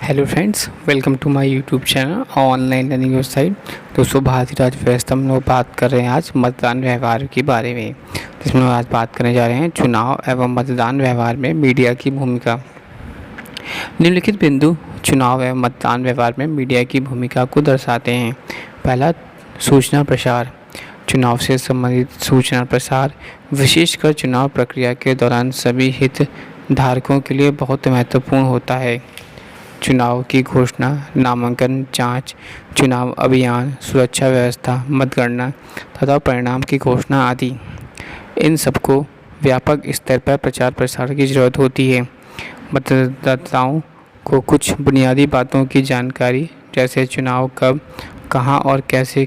Hello friends, welcome to my YouTube channel online learning website. दोस्तों, भारतीय राज्य व्यवस्था में लोग बात कर रहे हैं आज मतदान व्यवहार के बारे में, जिसमें आज बात करने जा रहे हैं चुनाव एवं मतदान व्यवहार में मीडिया की भूमिका। निम्नलिखित बिंदु चुनाव एवं मतदान व्यवहार में मीडिया की भूमिका को दर्शाते हैं। पहला, सूचना प्रसार। चुनाव से संबंधित सूचना प्रसार विशेषकर चुनाव प्रक्रिया के दौरान सभी हितधारकों के लिए बहुत महत्वपूर्ण होता है। चुनाव की घोषणा, नामांकन, जांच, चुनाव अभियान, सुरक्षा व्यवस्था, मतगणना तथा परिणाम की घोषणा आदि, इन सबको व्यापक स्तर पर प्रचार प्रसार की ज़रूरत होती है। मतदाताओं को कुछ बुनियादी बातों की जानकारी जैसे चुनाव कब, कहां और कैसे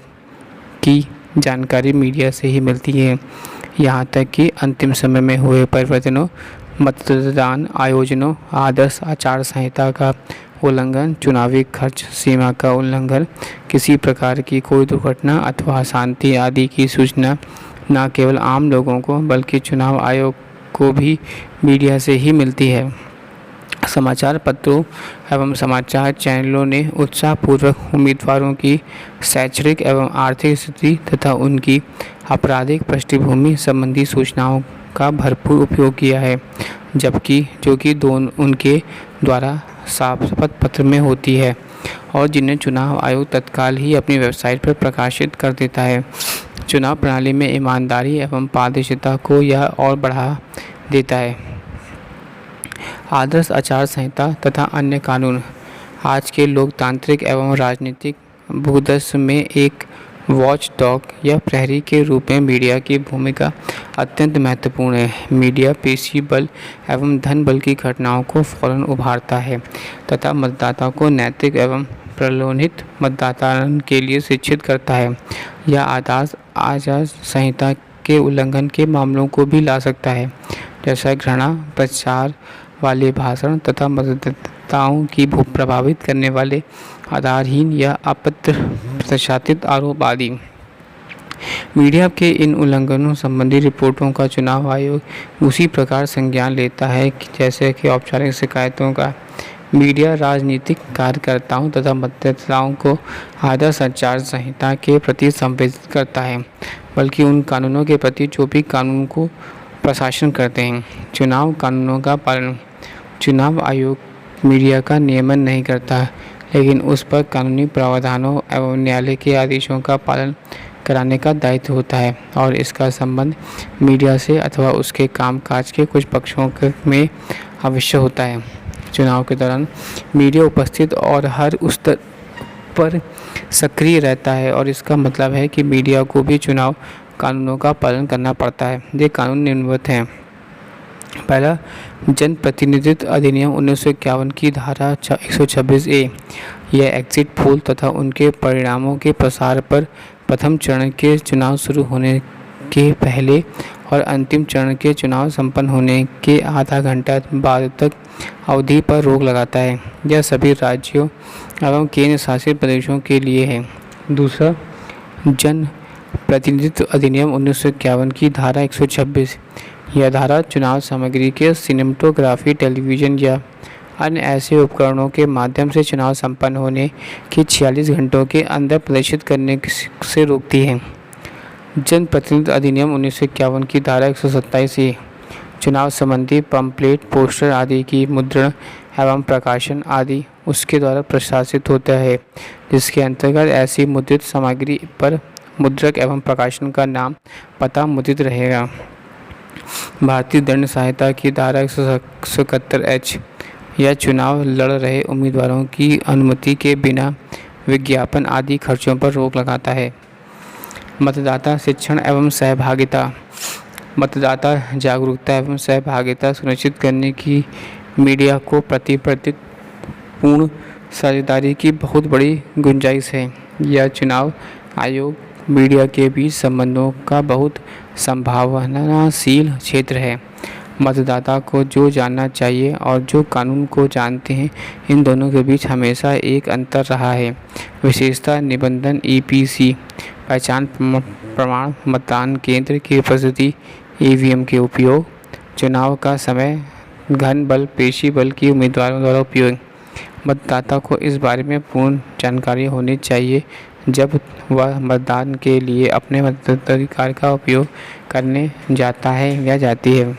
की जानकारी मीडिया से ही मिलती है। यहाँ तक कि अंतिम समय में हुए परिवर्तनों, मतदान आयोजनों, आदर्श आचार संहिता का उल्लंघन, चुनावी खर्च सीमा का उल्लंघन, किसी प्रकार की कोई दुर्घटना अथवा अशांति आदि की सूचना न केवल आम लोगों को बल्कि चुनाव आयोग को भी मीडिया से ही मिलती है। समाचार पत्रों एवं समाचार चैनलों ने उत्साहपूर्वक उम्मीदवारों की शैक्षणिक एवं आर्थिक स्थिति तथा उनकी आपराधिक पृष्ठभूमि संबंधी सूचनाओं का भरपूर उपयोग किया है, जबकि जो कि उनके द्वारा शपथ पत्र में होती है और जिन्हें चुनाव आयोग तत्काल ही अपनी वेबसाइट पर प्रकाशित कर देता है। चुनाव प्रणाली में ईमानदारी एवं पारदर्शिता को यह और बढ़ा देता है। आदर्श आचार संहिता तथा अन्य कानून आज के लोकतांत्रिक एवं राजनीतिक भूदृश्य में एक वॉच डॉग या प्रहरी के रूप में मीडिया की भूमिका अत्यंत महत्वपूर्ण है। मीडिया पेशी बल एवं धन बल की घटनाओं को फौरन उभारता है तथा मतदाताओं को नैतिक एवं प्रलोभित मतदान के लिए शिक्षित करता है। यह आदर्श आचार संहिता के उल्लंघन के मामलों को भी ला सकता है, जैसा घृणा प्रचार वाले भाषण तथा मतदाताओं की प्रभावित करने वाले आधारहीन या अप्रत्याशित आरोप आदि। मीडिया के इन उल्लंघनों संबंधी रिपोर्टों का चुनाव आयोग उसी प्रकार संज्ञान लेता है जैसे कि औपचारिक शिकायतों का। मीडिया राजनीतिक कार्यकर्ताओं तथा मतदाताओं को आदर्श आचार संहिता के प्रति संवेदित करता है, बल्कि उन कानूनों के प्रति जो भी कानून को प्रशासन करते हैं। चुनाव कानूनों का पालन। चुनाव आयोग मीडिया का नियमन नहीं करता, लेकिन उस पर कानूनी प्रावधानों एवं न्यायालय के आदेशों का पालन कराने का दायित्व होता है और इसका संबंध मीडिया से अथवा उसके कामकाज के कुछ पक्षों में अवश्य होता है। चुनाव के दौरान मीडिया उपस्थित और हर उस स्तर पर सक्रिय रहता है और इसका मतलब है कि मीडिया को भी चुनाव कानूनों का पालन करना पड़ता है। ये कानून निम्नलिखित हैं। पहला, जनप्रतिनिधित्व अधिनियम 1951 की धारा 126A। यह एग्जिट पोल तथा उनके परिणामों के प्रसार पर प्रथम चरण के चुनाव शुरू होने के पहले और अंतिम चरण के चुनाव संपन्न होने के आधा घंटा बाद तक अवधि पर रोक लगाता है। यह सभी राज्यों एवं केंद्र शासित प्रदेशों के लिए है। दूसरा, जन प्रतिनिधित्व अधिनियम 1951 की धारा 126। यह धारा चुनाव सामग्री के सिनेमेटोग्राफी, टेलीविज़न या अन्य ऐसे उपकरणों के माध्यम से चुनाव संपन्न होने के 46 घंटों के अंदर प्रदर्शित करने से रोकती है। जन प्रतिनिधित्व अधिनियम 1951 की धारा 127A। चुनाव संबंधी पम्पलेट, पोस्टर आदि की मुद्रण एवं प्रकाशन आदि उसके द्वारा प्रशासित होता है, जिसके अंतर्गत ऐसी मुद्रित सामग्री पर मुद्रक एवं प्रकाशन का नाम पता मुद्रित रहेगा। भारतीय दंड संहिता की धारा 171H। यह चुनाव लड़ रहे उम्मीदवारों की अनुमति के बिना विज्ञापन आदि खर्चों पर रोक लगाता है। मतदाता शिक्षण एवं सहभागिता। मतदाता जागरूकता एवं सहभागिता सुनिश्चित करने की मीडिया को प्रतिबद्धता पूर्ण साझेदारी की बहुत बड़ी गुंजाइश है। यह चुनाव आयोग मीडिया के बीच संबंधों का बहुत संभावनाशील क्षेत्र है। मतदाता को जो जानना चाहिए और जो कानून को जानते हैं, इन दोनों के बीच हमेशा एक अंतर रहा है। विशेषता निबंधन, EPC, पहचान प्रमाण, मतदान केंद्र की उपस्थिति, EVM के उपयोग, चुनाव का समय, घन बल, पेशी बल की उम्मीदवारों द्वारा उपयोग। मतदाता को इस बारे में पूर्ण जानकारी होनी चाहिए जब वह मतदान के लिए अपने मताधिकार का उपयोग करने जाता है या जाती है।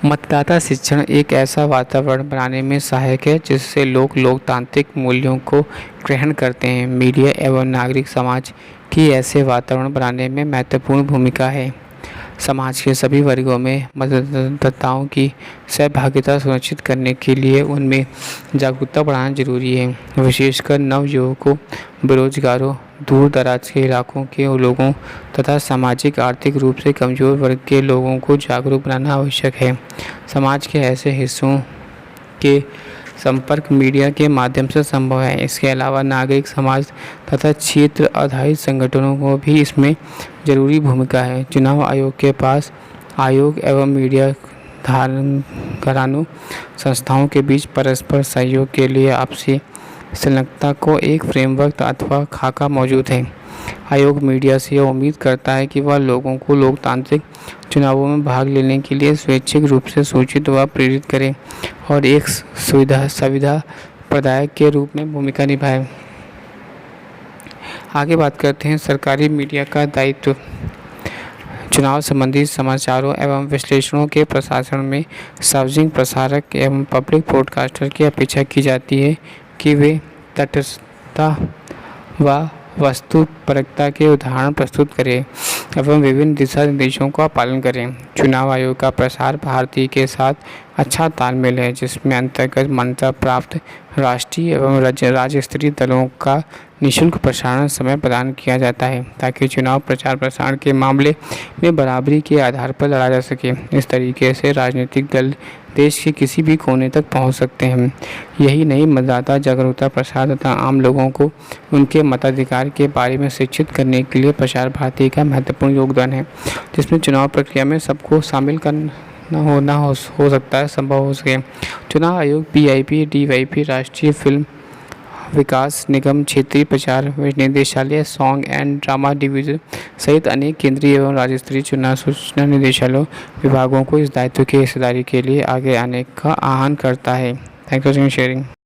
मतदाता शिक्षण एक ऐसा वातावरण बनाने में सहायक है जिससे लोग लोकतांत्रिक मूल्यों को ग्रहण करते हैं। मीडिया एवं नागरिक समाज की ऐसे वातावरण बनाने में महत्वपूर्ण भूमिका है। समाज के सभी वर्गों में मतदाताओं की सहभागिता सुनिश्चित करने के लिए उनमें जागरूकता बढ़ाना जरूरी है। विशेषकर नवयुवकों, बेरोजगारों, दूर दराज के इलाकों के लोगों तथा सामाजिक आर्थिक रूप से कमज़ोर वर्ग के लोगों को जागरूक बनाना आवश्यक है। समाज के ऐसे हिस्सों के संपर्क मीडिया के माध्यम से संभव है। इसके अलावा नागरिक समाज तथा क्षेत्र आधारित संगठनों को भी इसमें ज़रूरी भूमिका है। चुनाव आयोग के पास आयोग एवं मीडिया घरानों संस्थाओं के बीच परस्पर सहयोग के लिए आपसी संलग्नता को एक फ्रेमवर्क अथवा खाका मौजूद है। आयोग मीडिया से उम्मीद करता है कि वह लोगों को लोकतांत्रिक चुनावों में भाग लेने के लिए स्वैच्छिक रूप से सूचित व प्रेरित करे और एक सुविधा प्रदायक के रूप में भूमिका निभाए। आगे बात करते हैं सरकारी मीडिया का दायित्व। चुनाव संबंधी समाचारों एवं विश्लेषणों के प्रसारण में सार्वजनिक प्रसारक एवं पब्लिक ब्रॉडकास्टर की अपेक्षा की जाती है कि वे तटस्थता व वस्तुपरकता के उदाहरण प्रस्तुत करें एवं विभिन्न दिशा निर्देशों का पालन करें। चुनाव आयोग का प्रसार भारती के साथ अच्छा तालमेल है, जिसमें अंतर्गत मान्यता प्राप्त राष्ट्रीय एवं राज्य स्तरीय दलों का निःशुल्क प्रसारण समय प्रदान किया जाता है ताकि चुनाव प्रचार प्रसारण के मामले में बराबरी के आधार पर लड़ा जा सके। इस तरीके से राजनीतिक दल देश के किसी भी कोने तक पहुंच सकते हैं। यही नहीं, मतदाता जागरूकता प्रसार तथा आम लोगों को उनके मताधिकार के बारे में शिक्षित करने के लिए प्रसार भारती का महत्वपूर्ण योगदान है, जिसमें चुनाव प्रक्रिया में सबको शामिल करना हो सकता है, संभव हो सके। चुनाव आयोग PIP, DYP, राष्ट्रीय फिल्म विकास निगम, क्षेत्रीय प्रचार निदेशालय, सॉन्ग एंड ड्रामा डिवीजन सहित अनेक केंद्रीय एवं राज्य स्तरीय चुनाव सूचना निदेशालयों विभागों को इस दायित्व की हिस्सेदारी के लिए आगे आने का आह्वान करता है। Thank you for sharing.